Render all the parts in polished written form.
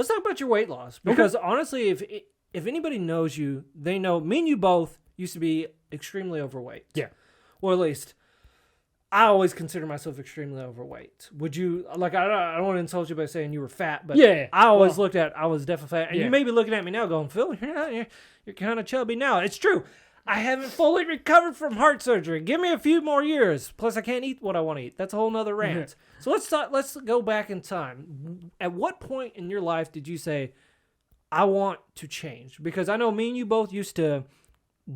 Let's talk about your weight loss. Because honestly, if anybody knows you, they know me and you both used to be extremely overweight. Yeah. Or at least, I always consider myself extremely overweight. Would you, like, I don't want to insult you by saying you were fat, but I always looked at, I was definitely fat. And you may be looking at me now going, Phil, you're kind of chubby now. It's true. I haven't fully recovered from heart surgery. Give me a few more years. Plus, I can't eat what I want to eat. That's a whole nother rant. So let's go back in time. At what point in your life did you say, I want to change? Because I know me and you both used to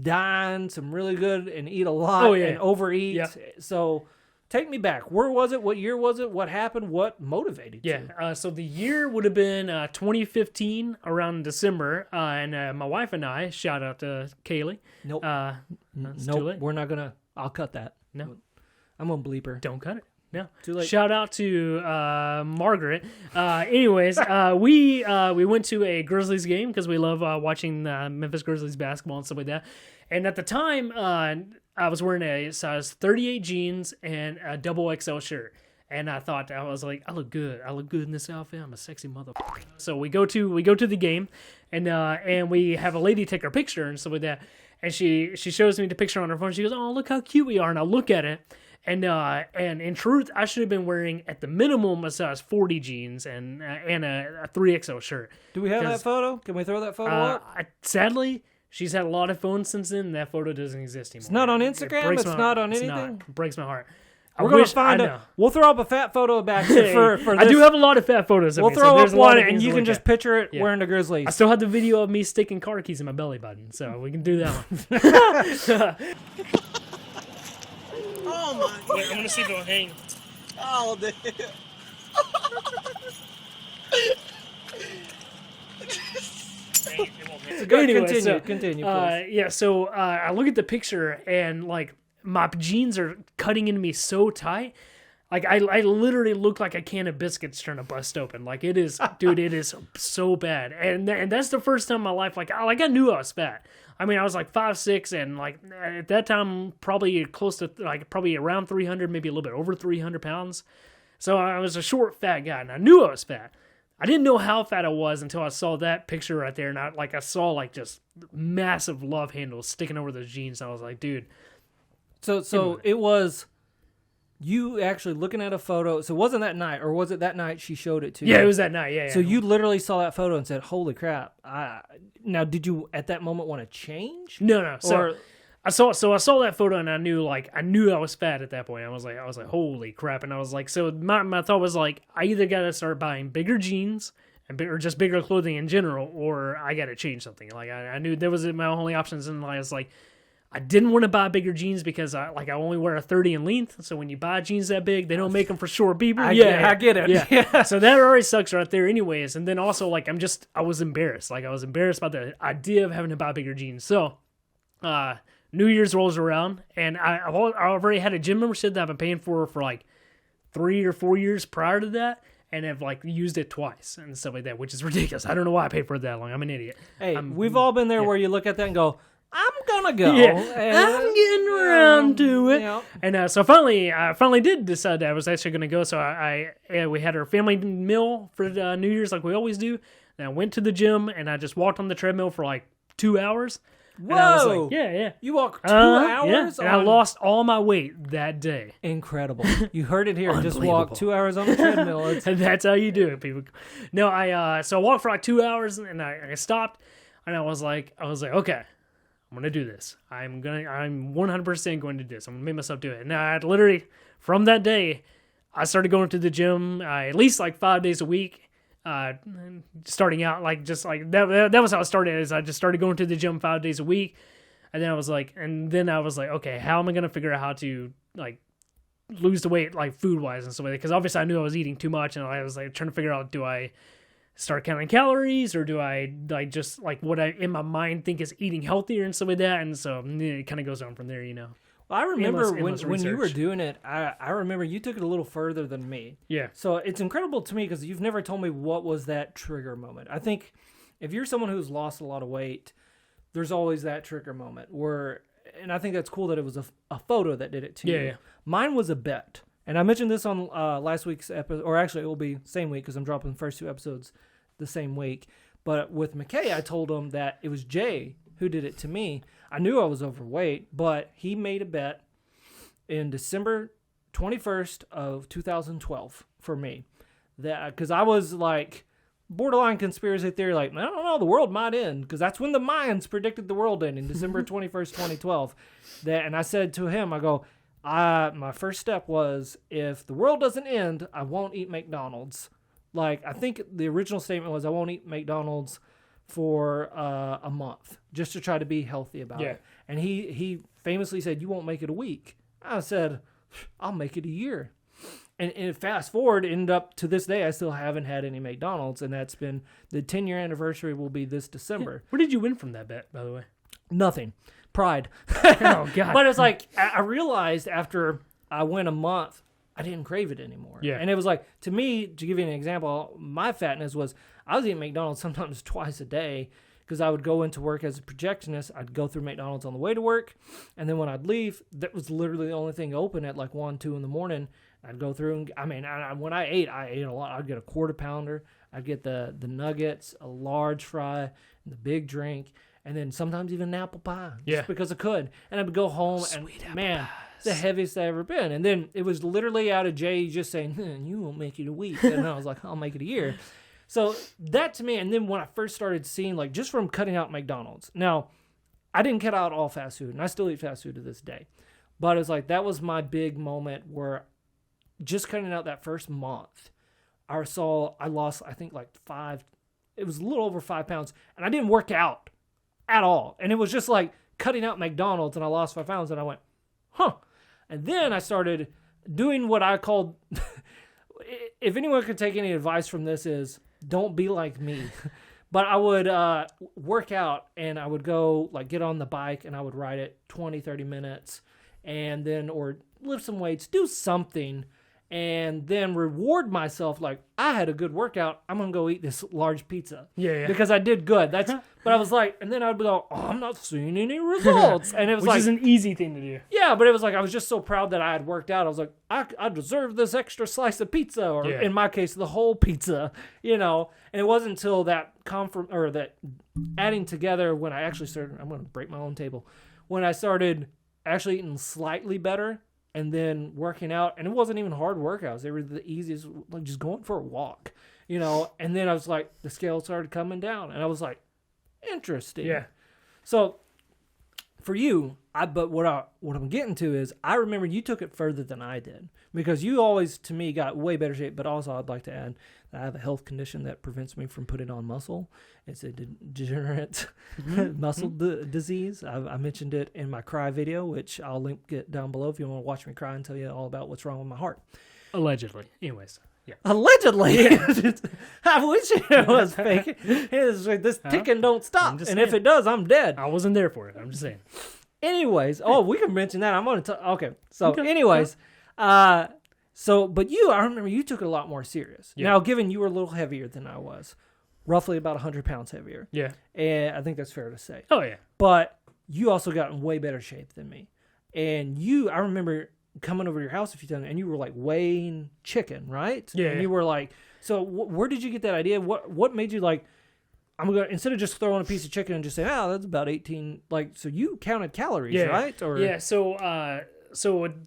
dine some really good and eat a lot and overeat. Yeah. So take me back. Where was it? What year was it? What happened? What motivated you? So the year would have been 2015 around December. And my wife and I, shout out to Kaylee. Nope. Nope. We're not going to. I'll cut that. No. I'm going to bleep her. Don't cut it. No. Too late. Shout out to Margaret. Anyways, we went to a Grizzlies game because we love watching Memphis Grizzlies basketball and stuff like that. And at the time, I was wearing a size 38 jeans and a double XL shirt. And I thought, I was like, I look good. I look good in this outfit. I'm a sexy motherfucker. So we go to the game, and we have a lady take our picture and stuff like that. And she shows me the picture on her phone. She goes, "Oh, look how cute we are." And I look at it. And in truth, I should have been wearing at the minimum a size 40 jeans and a 3XL shirt. Do we have that photo? Can we throw that photo up? Sadly, she's had a lot of phones since then. And that photo doesn't exist anymore. It's not on Instagram. It's not on anything. It breaks my heart. We're gonna find it. We'll throw up a fat photo back for this. I do have a lot of fat photos. We'll throw up one, and you can just picture it wearing the Grizzlies. I still have the video of me sticking car keys in my belly button, so we can do that one. Oh my God. Wait, I'm gonna see if it'll hang. Oh, damn. Continue, please. So I look at the picture and like my jeans are cutting into me so tight. Like I literally look like a can of biscuits trying to bust open. Like it is, dude, it is so bad. And that's the first time in my life, like I knew I was fat. I mean, I was like 5'6", and like at that time, probably close to like probably around 300, maybe a little bit over 300 pounds. So I was a short, fat guy, and I knew I was fat. I didn't know how fat I was until I saw that picture right there, and I saw like just massive love handles sticking over those jeans. And I was like, dude. So it was you actually looking at a photo. So it wasn't that night, or was it that night she showed it to you? Yeah, it was that night. Yeah. So you literally saw that photo and said, "Holy crap!" Now, did you at that moment want to change? No. So I saw that photo and I knew I was fat at that point. I was like, holy crap! And I was like, so my thought was like, I either got to start buying bigger jeans or just bigger clothing in general, or I got to change something. Like I knew there was my only options, and I was like, I didn't want to buy bigger jeans because I only wear a 30 in length. So when you buy jeans that big, they don't make them for short people. I get it. Yeah. So that already sucks right there anyways. And then also like I was embarrassed. Like I was embarrassed by the idea of having to buy bigger jeans. So New Year's rolls around and I already had a gym membership that I've been paying for like 3 or 4 years prior to that. And have like used it twice and stuff like that, which is ridiculous. I don't know why I paid for it that long. I'm an idiot. Hey, we've all been there where you look at that and go, I'm gonna go. Yeah, I'm getting around to it. Yeah. And so I finally did decide that I was actually gonna go. So we had our family meal for New Year's like we always do. And I went to the gym and I just walked on the treadmill for like 2 hours. Whoa! And I was like, yeah. You walked 2 hours? Yeah. And I lost all my weight that day. Incredible. You heard it here. Just walk 2 hours on the treadmill. And that's how you do it, people. No, so I walked for like 2 hours and I stopped and I was like, okay. I'm going to do this. I'm 100% going to do this. I'm going to make myself do it. And I literally, from that day, I started going to the gym at least like 5 days a week. Starting out like just like that was how I started. Is I just started going to the gym 5 days a week. And then I was like, okay, how am I going to figure out how to like lose the weight like food wise and stuff like that? Because obviously I knew I was eating too much and I was like trying to figure out, do I start counting calories or do I like just like what I in my mind think is eating healthier and stuff like that? And so it kind of goes on from there, you know. Well, I remember when you were doing it, I remember you took it a little further than me. Yeah. So it's incredible to me because you've never told me what was that trigger moment. I think if you're someone who's lost a lot of weight, there's always that trigger moment where, and I think that's cool that it was a photo that did it to you. Yeah. Mine was a bet. And I mentioned this on last week's episode, or actually it will be same week because I'm dropping the first 2 episodes the same week. But with McKay, I told him that it was Jay who did it to me. I knew I was overweight, but he made a bet in December 21st of 2012 for me. That because I was like borderline conspiracy theory, like, I don't know, the world might end, because that's when the Mayans predicted the world ending, December 21st, 2012. And I said to him, I go, my first step was, if the world doesn't end, I won't eat McDonald's. Like, I think the original statement was, I won't eat McDonald's for a month, just to try to be healthy about it. And he famously said, you won't make it a week. I said, I'll make it a year. And fast forward, ended up to this day, I still haven't had any McDonald's, and that's been, the 10-year anniversary will be this December. Where did you win from that bet, by the way? Nothing. Pride. Oh, God. But it's like, I realized after I went a month, I didn't crave it anymore. Yeah. And it was like, to me, to give you an example, my fatness was, I was eating McDonald's sometimes twice a day, because I would go into work as a projectionist. I'd go through McDonald's on the way to work, and then when I'd leave, that was literally the only thing open at like 1, 2 in the morning. I'd go through and, when I ate a lot. I'd get a quarter pounder. I'd get the nuggets, a large fry, and the big drink, and then sometimes even an apple pie, just because I could. And I would go home, and man, it's the heaviest I've ever been. And then it was literally out of Jay just saying, you won't make it a week. And I was like, I'll make it a year. So that to me, and then when I first started seeing, like, just from cutting out McDonald's. Now, I didn't cut out all fast food, and I still eat fast food to this day. But it's like, that was my big moment where just cutting out that first month, I lost, I think, like it was a little over 5 pounds, and I didn't work out at all. And it was just like cutting out McDonald's, and I lost 5 pounds, and I went, huh. And then I started doing what I called, if anyone could take any advice from this, is don't be like me. But I would work out, and I would go, like, get on the bike, and I would ride it 20, 30 minutes, and then, or lift some weights, do something, and then reward myself, like, I had a good workout, I'm going to go eat this large pizza. Yeah. Because I did good. But I was like, and then I'd go, I'm not seeing any results. And it was Which is an easy thing to do. Yeah, but it was like, I was just so proud that I had worked out. I was like, I deserve this extra slice of pizza, or in my case, the whole pizza, And it wasn't until that that adding together when I actually started, I'm going to break my own table, when I started actually eating slightly better, and then working out, and it wasn't even hard workouts. They were the easiest, like just going for a walk, and then I was like, the scale started coming down, and I was like, interesting. Yeah. So for you, but what I'm getting to is, I remember you took it further than I did, because you always, to me, got way better shape. But also, I'd like to add that I have a health condition that prevents me from putting on muscle. It's a degenerate muscle disease. I mentioned it in my cry video, which I'll link it down below if you want to watch me cry and tell you all about what's wrong with my heart. Allegedly. Anyways. Yeah. Allegedly. I wish it was fake. It's like, this ticking don't stop. And if it does, I'm dead. I wasn't there for it. I'm just saying. Anyways, we can mention that. I'm going to talk. Okay. So, anyways, but I remember you took it a lot more serious. Yeah. Now, given you were a little heavier than I was, roughly about 100 pounds heavier. Yeah. And I think that's fair to say. Oh, yeah. But you also got in way better shape than me. And I remember coming over to your house a few times, and you were like weighing chicken, right? Yeah. And you were like, so where did you get that idea? What made you like, I'm going to, instead of just throwing a piece of chicken and just saying, that's about 18, like, so you counted calories, right? Or yeah. So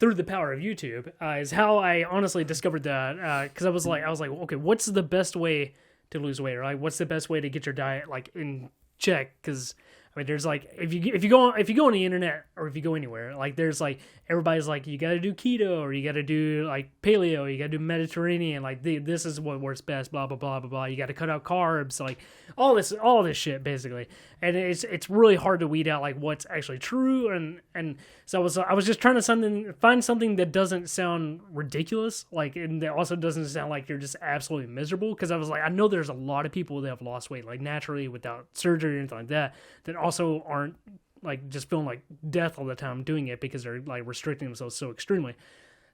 through the power of YouTube is how I honestly discovered that, because I was like, okay, what's the best way to lose weight, or like, what's the best way to get your diet like in check? Because I mean, there's like, if you go on the internet, or if you go anywhere, like, there's like, everybody's like, you got to do keto, or you got to do like paleo, you got to do Mediterranean, like this is what works best, blah blah blah blah blah. You got to cut out carbs, like all this shit basically, and it's really hard to weed out like what's actually true, and so I was just trying to find something that doesn't sound ridiculous, like, and that also doesn't sound like you're just absolutely miserable, because I was like, I know there's a lot of people that have lost weight like naturally without surgery or anything like that also aren't like just feeling like death all the time doing it because they're like restricting themselves so extremely.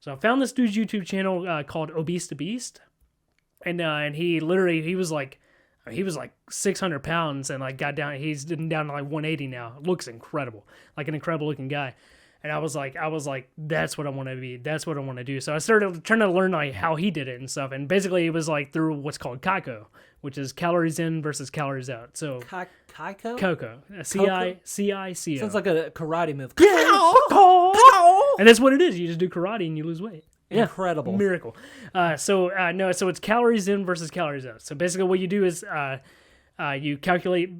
So I found this dude's YouTube channel called Obese to Beast, and he was like 600 pounds and like got down. He's down to like 180 now. Looks incredible, like an incredible looking guy. And I was like, that's what I want to be. That's what I want to do. So I started trying to learn like how he did it and stuff. And basically it was like through what's called CICO, which is calories in versus calories out. So Kaiko? Coco, CICO. Sounds like a karate move. And that's what it is. You just do karate and you lose weight. Yeah, incredible miracle. So it's calories in versus calories out. So basically, what you do is you calculate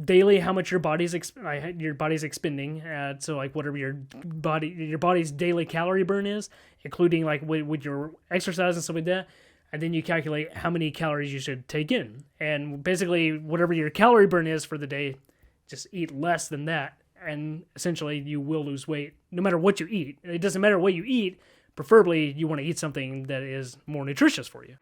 daily how much your body's expending. So like whatever your body's daily calorie burn is, including like with your exercise and stuff like that. And then you calculate how many calories you should take in. And basically, whatever your calorie burn is for the day, just eat less than that, and essentially you will lose weight no matter what you eat. It doesn't matter what you eat. Preferably, you want to eat something that is more nutritious for you.